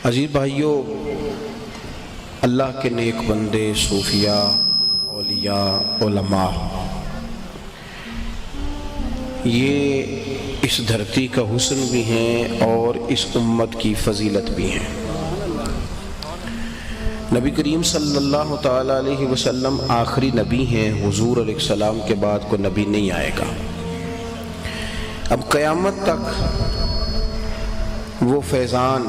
عزیز بھائیو، اللہ کے نیک بندے، صوفیاء، اولیاء، علماء، یہ اس دھرتی کا حسن بھی ہیں اور اس امت کی فضیلت بھی ہیں۔ نبی کریم صلی اللہ تعالیٰ علیہ وسلم آخری نبی ہیں، حضور علیہ السلام کے بعد کوئی نبی نہیں آئے گا۔ اب قیامت تک وہ فیضان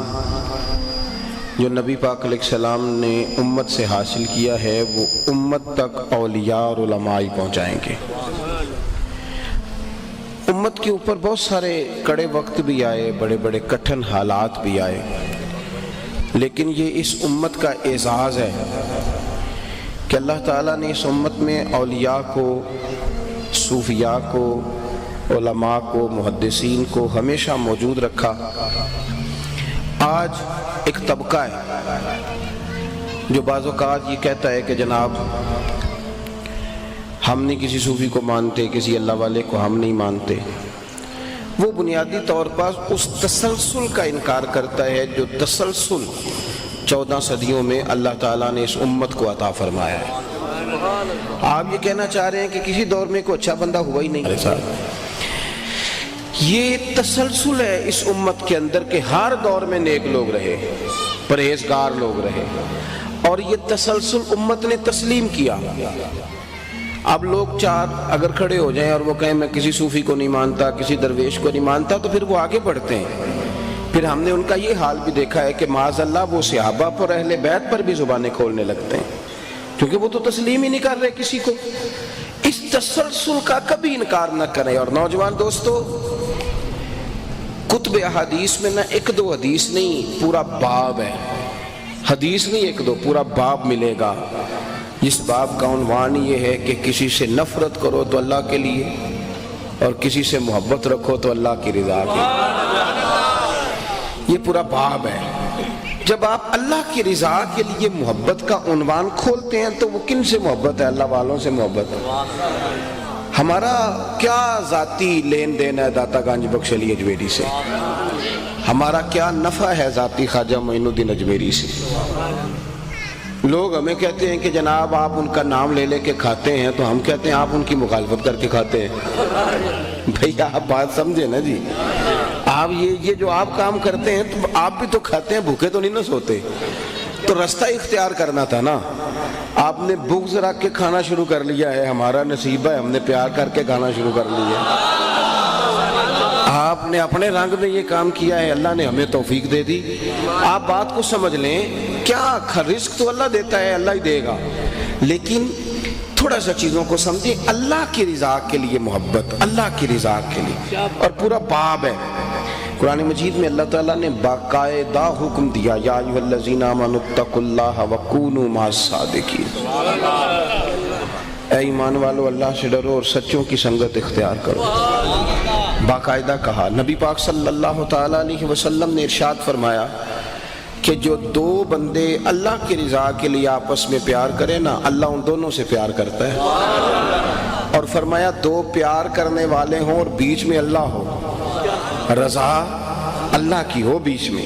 جو نبی پاک علیہ السلام نے امت سے حاصل کیا ہے وہ امت تک اولیاء اور علماء ہی پہنچائیں گے۔ امت کے اوپر بہت سارے کڑے وقت بھی آئے، بڑے بڑے کٹھن حالات بھی آئے، لیکن یہ اس امت کا اعزاز ہے کہ اللہ تعالیٰ نے اس امت میں اولیاء کو، صوفیاء کو، علماء کو، محدثین کو ہمیشہ موجود رکھا۔ آج ایک طبقہ ہے جو بعض اوقات یہ کہتا ہے کہ جناب ہم نہیں کسی صوفی کو مانتے، کسی اللہ والے کو ہم نہیں مانتے۔ وہ بنیادی طور پر اس تسلسل کا انکار کرتا ہے جو تسلسل 14 صدیوں میں اللہ تعالیٰ نے اس امت کو عطا فرمایا ہے۔ آپ یہ کہنا چاہ رہے ہیں کہ کسی دور میں کوئی اچھا بندہ ہوا ہی نہیں۔ یہ تسلسل ہے اس امت کے اندر کہ ہر دور میں نیک لوگ رہے، پرہیزگار لوگ رہے، اور یہ تسلسل امت نے تسلیم کیا۔ اب لوگ چار اگر کھڑے ہو جائیں اور وہ کہیں میں کسی صوفی کو نہیں مانتا، کسی درویش کو نہیں مانتا، تو پھر وہ آگے بڑھتے ہیں۔ پھر ہم نے ان کا یہ حال بھی دیکھا ہے کہ معاذ اللہ وہ صحابہ پر، اہل بیت پر بھی زبانیں کھولنے لگتے ہیں، کیونکہ وہ تو تسلیم ہی نہیں کر رہے کسی کو۔ اس تسلسل کا کبھی انکار نہ کریں۔ اور نوجوان دوستو، کتب احادیث میں نہ ایک دو حدیث نہیں، پورا باب ہے۔ حدیث نہیں ایک دو، پورا باب ملے گا، جس باب کا عنوان یہ ہے کہ کسی سے نفرت کرو تو اللہ کے لیے، اور کسی سے محبت رکھو تو اللہ کی رضا کے لیے۔ یہ پورا باب ہے۔ جب آپ اللہ کی رضا کے لیے محبت کا عنوان کھولتے ہیں تو وہ کن سے محبت ہے؟ اللہ والوں سے محبت ہے۔ ہمارا کیا ذاتی لین دین ہے داتا گنج بخش علی اجمیری سے؟ ہمارا کیا نفع ہے ذاتی خواجہ معین الدین اجمیری سے؟ لوگ ہمیں کہتے ہیں کہ جناب آپ ان کا نام لے لے کے کھاتے ہیں، تو ہم کہتے ہیں آپ ان کی مخالفت کر کے کھاتے ہیں۔ بھئی آپ بات سمجھے نا جی، آپ یہ جو آپ کام کرتے ہیں تو آپ بھی تو کھاتے ہیں، بھوکے تو نہیں نہ سوتے۔ تو رستہ اختیار کرنا تھا نا۔ آپ نے بغض رکھ کے کھانا شروع کر لیا ہے، ہمارا نصیب ہے ہم نے پیار کر کے کھانا شروع کر لیا۔ آپ نے اپنے رنگ میں یہ کام کیا ہے، اللہ نے ہمیں توفیق دے دی۔ آپ بات کو سمجھ لیں، کیا رزق تو اللہ دیتا ہے، اللہ ہی دے گا، لیکن تھوڑا سا چیزوں کو سمجھیں۔ اللہ کی رضا کے لیے محبت، اللہ کی رضا کے لیے، اور پورا باب ہے قرآن مجید میں۔ اللہ تعالیٰ نے باقاعدہ حکم دیا، یا ایھا الذین آمنوا اتقوا اللہ وکونوا مع الصادقین۔ اے ایمان والو، اللہ سے ڈرو اور سچوں کی سنگت اختیار کرو۔ باقاعدہ کہا۔ نبی پاک صلی اللہ تعالیٰ علیہ وسلم نے ارشاد فرمایا کہ جو دو بندے اللہ کی رضا کے لیے آپس میں پیار کریں نا، اللہ ان دونوں سے پیار کرتا ہے۔ اور فرمایا دو پیار کرنے والے ہوں اور بیچ میں اللہ ہو، رضا اللہ کی ہو بیچ میں،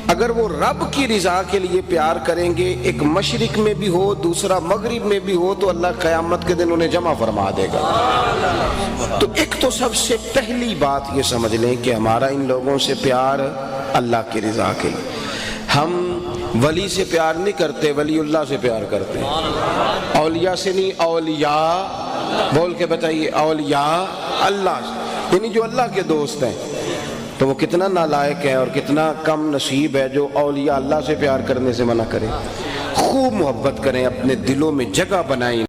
اگر وہ رب کی رضا کے لیے پیار کریں گے، ایک مشرق میں بھی ہو دوسرا مغرب میں بھی ہو، تو اللہ قیامت کے دن انہیں جمع فرما دے گا۔ تو ایک تو سب سے پہلی بات یہ سمجھ لیں کہ ہمارا ان لوگوں سے پیار اللہ کی رضا کے لیے۔ ہم ولی سے پیار نہیں کرتے، ولی اللہ سے پیار کرتے ہیں۔ اولیاء سے نہیں، اولیاء بول کے بتائیے، اولیاء اللہ سے، یعنی جو اللہ کے دوست ہیں۔ تو وہ کتنا نالائق ہے اور کتنا کم نصیب ہے جو اولیاء اللہ سے پیار کرنے سے منع کرے۔ خوب محبت کریں، اپنے دلوں میں جگہ بنائیں۔